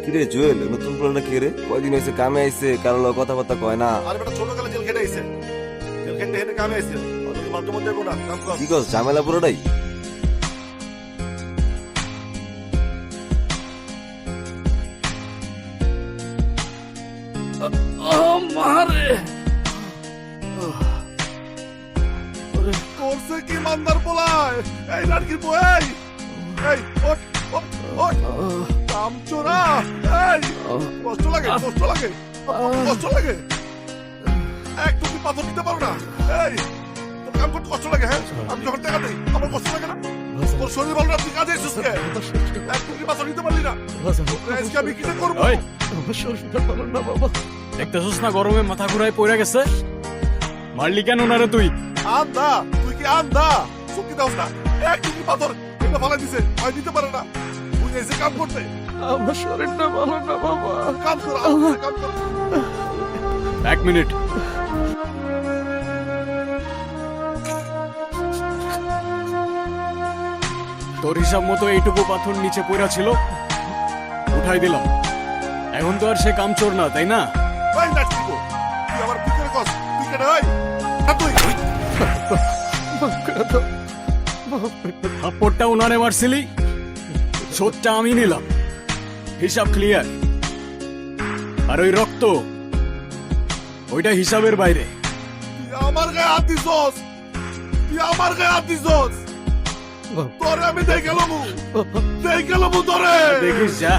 কিরে জুয়েল, নতুন পুরানা কে রে? কয়দিন হয়েছে কামে আইছে, কারো লগে কথাবার্তা কয় না। আর বেটা ছোট কালে জেল খেটে আইছে, জেল খেটে হেনে কামে আইছে, অতকে বাধ্য মধ্যে যাবো না, কাম কর। কি কস, ঝামেলা পুরোটাই? মারে করছে কি মান্দার পোলায়, এই লড়কির বউ, এই ওঠ ওঠ ওঠ, কামচোরা, এই কষ্ট লাগে, কষ্ট লাগে, কষ্ট লাগে, একটু কি পাথর দিতে পারো না? এই তোর কাম করতে কষ্ট লাগে? হ্যাঁ, আমি যখন টাকা দেই আমার কষ্ট লাগে না? তোর শরীর ভালো না, তুই কাজে এসেছিস কে? একটু কি পাথর দিতে পারলি না? আজকে আমি কিছু করবো? ওই দেখতেছিস না গরমে মাথা ঘুরায় পড়ে গেছে? মারলি কেন ওনারে তুই? আন্দা, তুই কি আন্দা? চুক্তি দাও না, একটু কি পাথর এটা ফালাই দিছে, হয় দিতে পারে না? তুই এসে কাম করতে, আমার শরীরটা ভালো না বাবা। কাম কর, কাম কর। এক মিনিট। তোর হিসাব মতো এইটুকু পাথর নিচে পড়া ছিল, উঠাই দিলাম। এখন তো আর সে কামচোর না, তাই না? ওই নাটকিকো, তুই আমার পিছনে কস, তুই কেন ওই? আর তুই থাপ্পড়টা উনারে মারছিলি, শোধটা আমি নিলাম, হিসাব ক্লিয়ার। আর ওই রক্ত, ওইটা হিসাবের বাইরে। তুই আমার গায়ে হাত দিছস, তুই আমার গায়ে হাত দিছস, তোরে আমি দেখে লমু তোরে। দেখিস যা।